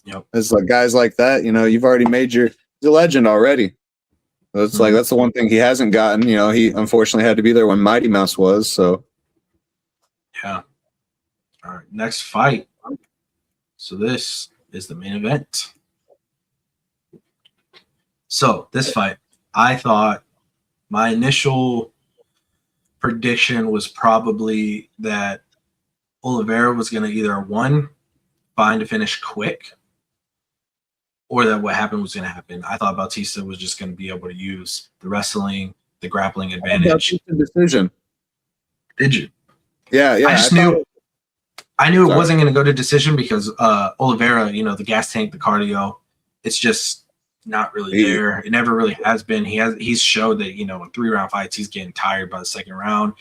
Yep. It's like guys like that, you've already made he's a legend already. It's like that's the one thing he hasn't gotten. He unfortunately had to be there when Mighty Mouse was. So, yeah. All right, next fight. So this is the main event. So this fight, I thought my initial prediction was probably that Oliveira was going to either find a finish quick, or that what happened was going to happen. I thought Bautista was just going to be able to use the wrestling, the grappling advantage. Decision. Did you? Yeah. I knew it wasn't going to go to decision because Oliveira, the gas tank, the cardio, it's just not really there. It never really has been. He's showed that, in 3-round fights, he's getting tired by the second round.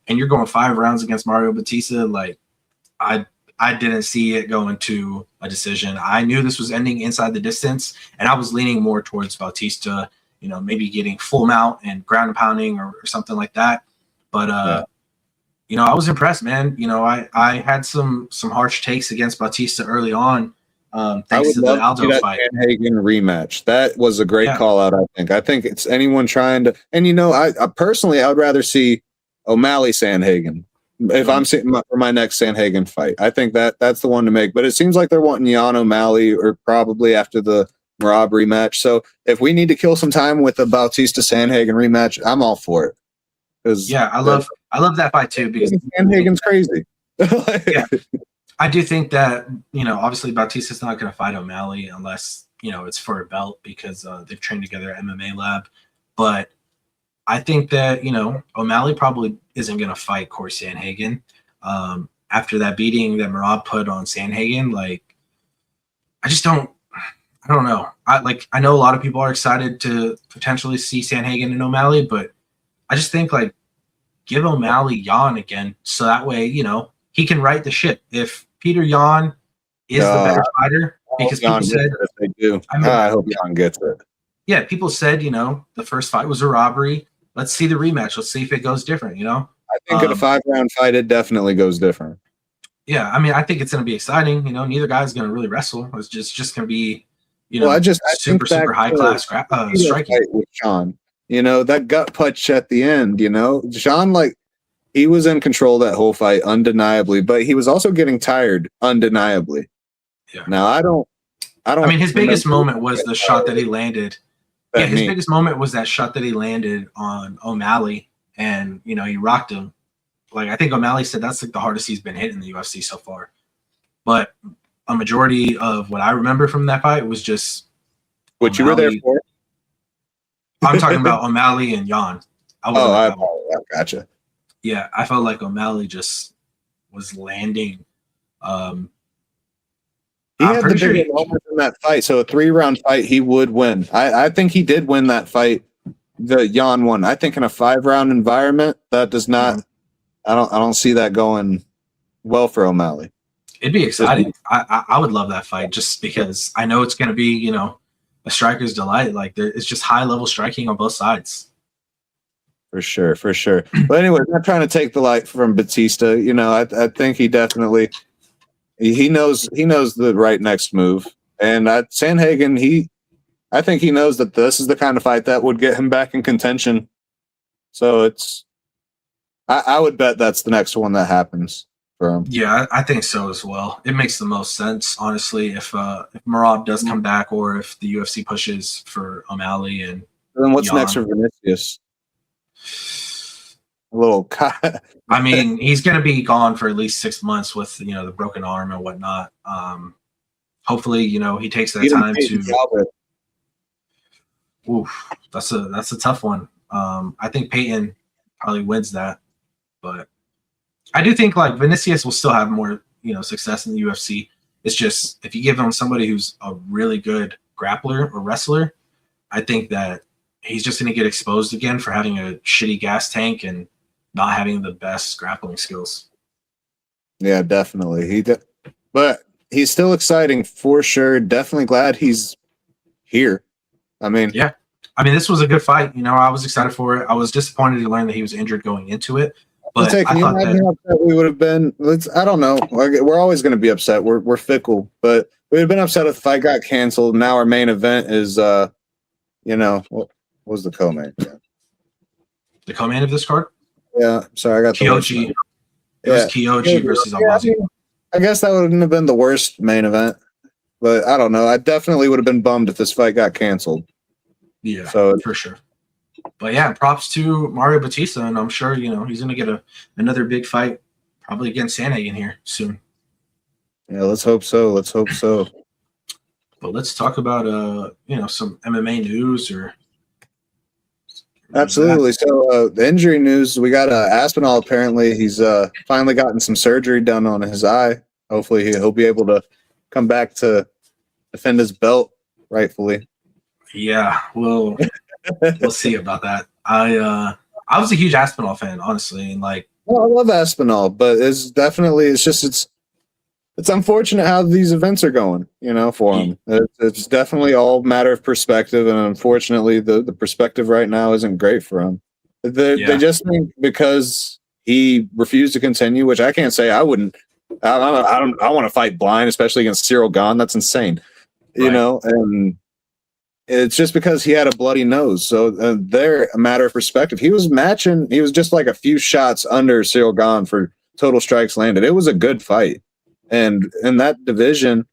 And you're going 5 rounds against Mario Bautista. Like, I didn't see it going to a decision. I knew this was ending inside the distance, and I was leaning more towards Bautista, maybe getting full mount and ground and pounding or something like that. But I was impressed, man. I had some harsh takes against Bautista early on, I thanks would to the love to see Aldo that fight. Sanhagen rematch. That was a great Yeah. call out. I think it's anyone trying to, and I personally, I would rather see O'Malley Sanhagen if I'm sitting for my next Sanhagen fight. I think that's the one to make. But it seems like they're wanting Jan O'Malley, or probably after the Merab rematch. So if we need to kill some time with a Bautista Sanhagen rematch, I'm all for it. Yeah, I love that fight too, because Sanhagen's crazy. yeah, I do think that, obviously Bautista's not going to fight O'Malley unless, it's for a belt, because they've trained together at MMA Lab. But I think that, O'Malley probably isn't going to fight Corey Sanhagen. After that beating that Merab put on Sanhagen, I don't know. I know a lot of people are excited to potentially see Sanhagen and O'Malley, but I just think, give O'Malley Jan again, so that way, he can right the ship. If Peter Yan is the better fighter, because people said, if they do. I hope Jan gets it. Yeah, people said, the first fight was a robbery. Let's see the rematch. Let's see if it goes different, I think in a 5-round fight, it definitely goes different. Yeah, I think it's going to be exciting. Neither guy's going to really wrestle. It's just going to be, super high class striking with Sean. That gut punch at the end. Sean, he was in control that whole fight, undeniably, but he was also getting tired, undeniably. Yeah. Now I don't. His biggest moment was the shot that he landed. Yeah, his biggest moment was that shot that he landed on O'Malley, and he rocked him. I think O'Malley said that's the hardest he's been hit in the UFC so far. But a majority of what I remember from that fight was just what you were there for. I'm talking about O'Malley and Jan. I gotcha. Yeah, I felt like O'Malley just was landing. He had the biggest moment in that fight. So a 3-round fight, he would win. I think he did win that fight. The Jan one. I think in a 5-round environment, that does not. I don't see that going well for O'Malley. It'd be exciting. I would love that fight, just because I know it's going to be a striker's delight. It's just high level striking on both sides. For sure. But anyway, not trying to take the light from Bautista. I think he definitely he knows the right next move. And Sanhagen, I think he knows that this is the kind of fight that would get him back in contention. So I would bet that's the next one that happens for him. Yeah, I think so as well. It makes the most sense, honestly, if Merab does come back, or if the UFC pushes for O'Malley. And then what's Jan. Next for Vinicius? A little. He's going to be gone for at least 6 months with the broken arm and whatnot. Hopefully, he takes that time to. Oof, that's a tough one. I think Peyton probably wins that, but I do think Vinicius will still have more success in the UFC. It's just, if you give him somebody who's a really good grappler or wrestler, I think that he's just going to get exposed again for having a shitty gas tank and not having the best grappling skills. Yeah, definitely. But he's still exciting for sure. Definitely glad he's here. Yeah. This was a good fight. I was excited for it. I was disappointed to learn that he was injured going into it. But can you imagine how upset we would have been? I don't know. We're always going to be upset. We're fickle, but we would have been upset if the fight got canceled. Now our main event is, what was the co-main? Yeah. The co-main of this card? Yeah, sorry, I got Kyoji. It was Kyoji versus Almazi. I guess that wouldn't have been the worst main event, but I don't know. I definitely would have been bummed if this fight got canceled. Yeah, for sure. But yeah, props to Mario Bautista, and I'm sure he's going to get another big fight, probably against Sanhagen here soon. Yeah, let's hope so. But let's talk about some MMA news or. Absolutely. So the injury news, we got Aspinall. Apparently, he's finally gotten some surgery done on his eye. Hopefully, he'll be able to come back to defend his belt rightfully. Yeah, we'll see about that. I was a huge Aspinall fan, honestly, and I love Aspinall, but it's unfortunate how these events are going, for him. It's definitely all matter of perspective, and unfortunately, the perspective right now isn't great for him. They just think because he refused to continue, which I can't say I wouldn't. I want to fight blind, especially against Cyril Gahn. That's insane, you know. And it's just because he had a bloody nose. So they're a matter of perspective. He was just like a few shots under Cyril Gahn for total strikes landed. It was a good fight, and in that division,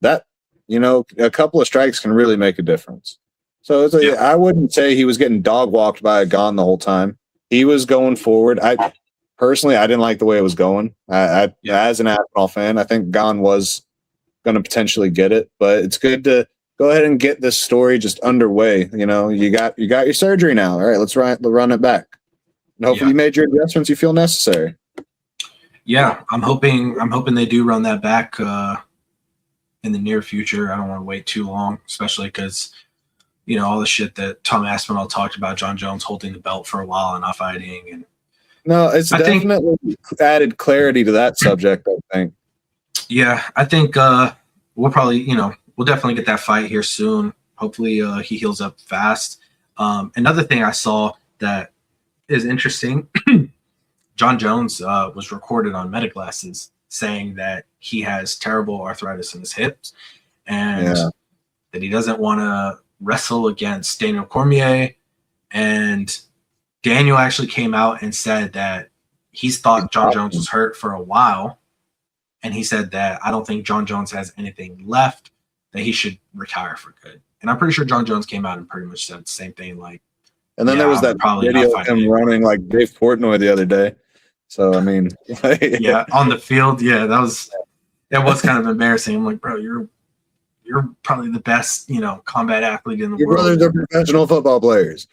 that a couple of strikes can really make a difference. So I wouldn't say he was getting dog walked by a Gahn the whole time. He was going forward. Personally, I didn't like the way it was going. As an Aspinall fan, I think Gahn was going to potentially get it, but it's good to go ahead and get this story just underway. You got your surgery now. All right, let's run it back. And hopefully you made your adjustments you feel necessary. Yeah, I'm hoping they do run that back in the near future. I don't want to wait too long, especially because all the shit that Tom Aspinall talked about, John Jones holding the belt for a while and not fighting. And no, it's definitely added clarity to that subject, I think. Yeah, I think we'll probably, we'll definitely get that fight here soon. Hopefully he heals up fast. Another thing I saw that is interesting, John Jones was recorded on Metaglasses saying that he has terrible arthritis in his hips and that he doesn't want to wrestle against Daniel Cormier. And Daniel actually came out and said that he's thought John Jones was hurt for a while. And he said that I don't think John Jones has anything left, that he should retire for good. And I'm pretty sure John Jones came out and pretty much said the same thing. And then there was that video of him running like Dave Portnoy the other day. So, I mean. On the field. Yeah, that was kind of embarrassing. I'm like, bro, you're probably the best, combat athlete in the world. Your brothers are professional football players.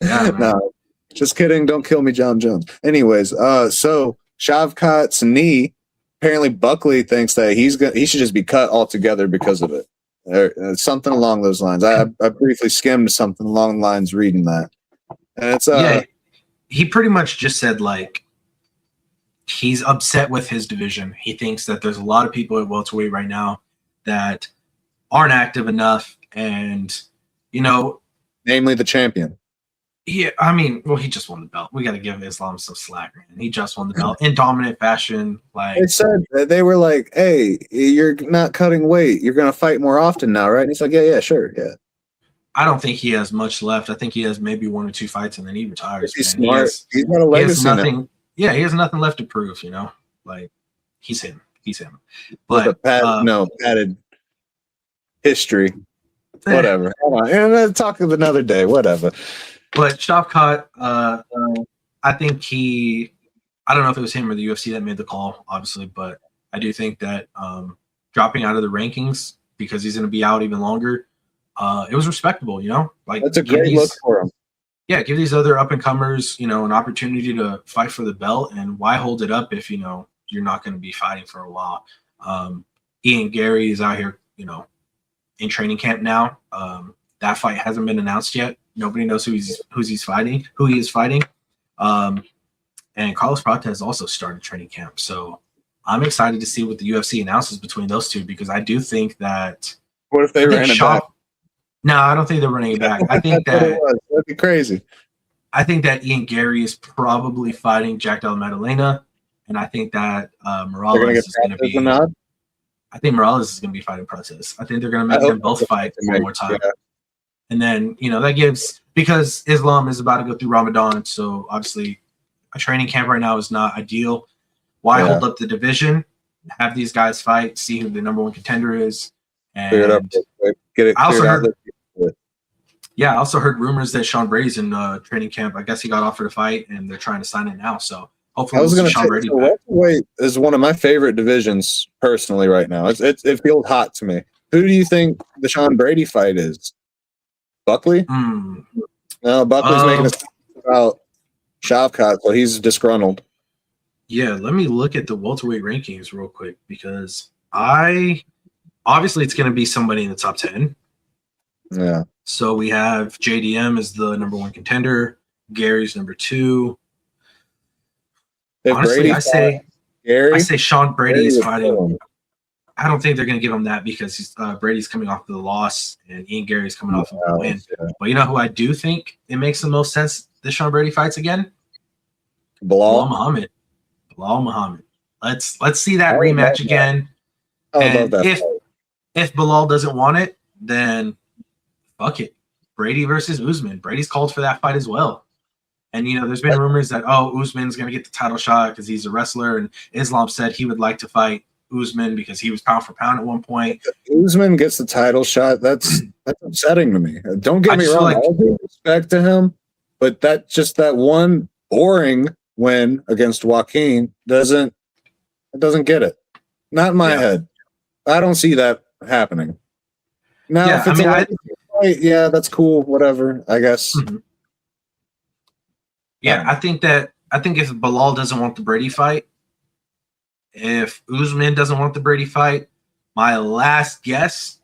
No, just kidding. Don't kill me, John Jones. Anyways, so Shavkat's knee, apparently Buckley thinks that he should just be cut altogether because of it. Something along those lines. I briefly skimmed something along the lines reading that. And it's he pretty much just said he's upset with his division. He thinks that there's a lot of people at welterweight right now that aren't active enough, and namely the champion. Yeah, I mean, well, he just won the belt. We got to give Islam some slack, man. He just won the belt in dominant fashion. They were like, "Hey, you're not cutting weight. You're going to fight more often now, right?" And he's like, "Yeah, sure, yeah." I don't think he has much left. I think he has maybe 1 or 2 fights, and then he retires. He's smart. He's got a legacy now. Yeah, he has nothing left to prove. He's him. But padded history. Whatever. And talk of another day. Whatever. But Shavkat, I think I don't know if it was him or the UFC that made the call, obviously, but I do think that dropping out of the rankings because he's going to be out even longer, it was respectable, That's a great look for him. Yeah, give these other up-and-comers, an opportunity to fight for the belt, and why hold it up if, you're not going to be fighting for a while. Ian Gary is out here, in training camp now. That fight hasn't been announced yet. Nobody knows who he is fighting. And Carlos Prata has also started training camp. So I'm excited to see what the UFC announces between those two, because I do think that. What if they ran it back? No, I don't think they're running it back. I think that that'd be crazy. I think that Ian Gary is probably fighting Jack Della Maddalena, and I think that Morales is going to be. I think Morales is going to be fighting Protez. I think they're going to make them both fight one more time. Yeah. And then, that gives, because Islam is about to go through Ramadan, so obviously a training camp right now is not ideal. Why hold up the division, have these guys fight, see who the number one contender is, and get it cleared out. I also heard rumors that Sean Brady's in training camp. I guess he got offered a fight, and they're trying to sign it now. So hopefully, Sean Brady back. Welterweight is one of my favorite divisions personally right now. It feels hot to me. Who do you think the Sean Brady fight is? Buckley? No, Buckley's making a about Shavkat, so he's disgruntled. Yeah, let me look at the welterweight rankings real quick, because obviously it's going to be somebody in the top 10. Yeah. So we have JDM as the number 1 contender. Gary's number 2. Honestly, I say Sean Brady is fighting. I don't think they're going to give him that, because Brady's coming off of the loss and Ian Gary's coming off of the win. Yeah. But you know who I do think it makes the most sense that Sean Brady fights again? Bilal. Bilal Muhammad. Let's see that rematch again. I would love And that. if Bilal doesn't want it, then fuck it. Brady versus Usman. Brady's called for that fight as well. And, there's been rumors that, Usman's going to get the title shot because he's a wrestler. And Islam said he would like to fight Usman because he was pound for pound at one point. If Usman gets the title shot, that's upsetting to me. Don't get me wrong. All due respect to him, but that one boring win against Joaquin doesn't get it. Not in my head. I don't see that happening. Now, if it's fight, that's cool. Whatever, I guess. Mm-hmm. Yeah, I think if Bilal doesn't want the Brady fight, if Usman doesn't want the Brady fight, my last guess,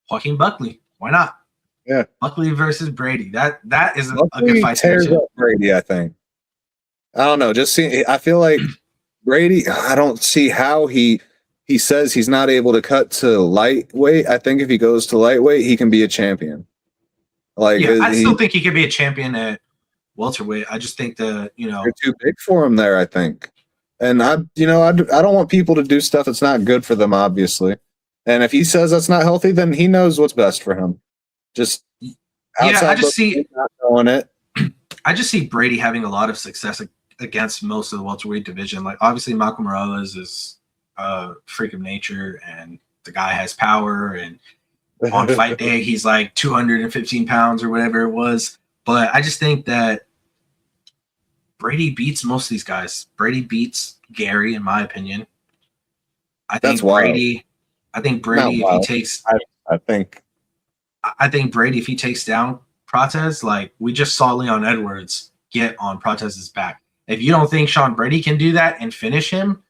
Joaquin Buckley. Why not? Yeah, Buckley versus Brady. That is a good fight. Tears up Brady, I think. I don't know. I feel like Brady. I don't see how he says he's not able to cut to lightweight. I think if he goes to lightweight, he can be a champion. I still think he could be a champion at welterweight. I just think that you're too big for him there. I think, and I don't want people to do stuff that's not good for them, obviously. And if he says that's not healthy, then he knows what's best for him. Just I just see not knowing it. I just see Brady having a lot of success against most of the welterweight division. Like obviously Malcolm Morales is a freak of nature, and the guy has power. And on fight day, he's like 215 pounds or whatever it was. But I just think that Brady beats most of these guys. Brady beats Gary, in my opinion. I think Brady, if he takes, I think Brady, if he takes down Protez, like we just saw Leon Edwards get on Protez's back. If you don't think Sean Brady can do that and finish him,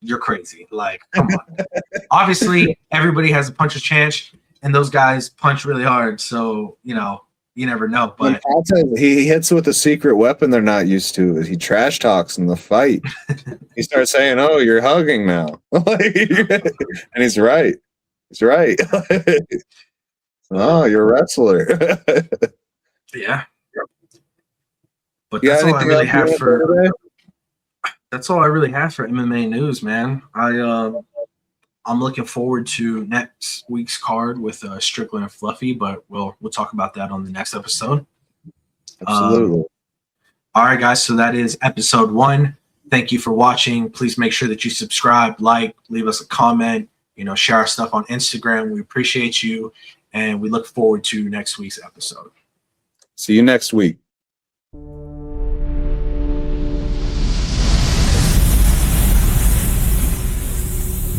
you're crazy. Like, come on. Obviously, everybody has a puncher's chance, and those guys punch really hard. So, you never know. But he hits with a secret weapon they're not used to. He trash talks in the fight. He starts saying, "Oh, you're hugging now," and he's right. He's right. Oh, you're a wrestler. Yeah. But that's all I really have for today? That's all I really have for MMA news, man. I'm looking forward to next week's card with Strickland and Fluffy, but we'll talk about that on the next episode. Absolutely. All right, guys. So that is episode 1. Thank you for watching. Please make sure that you subscribe, leave us a comment, share our stuff on Instagram. We appreciate you, and we look forward to next week's episode. See you next week.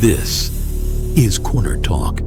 This is Corner Talk.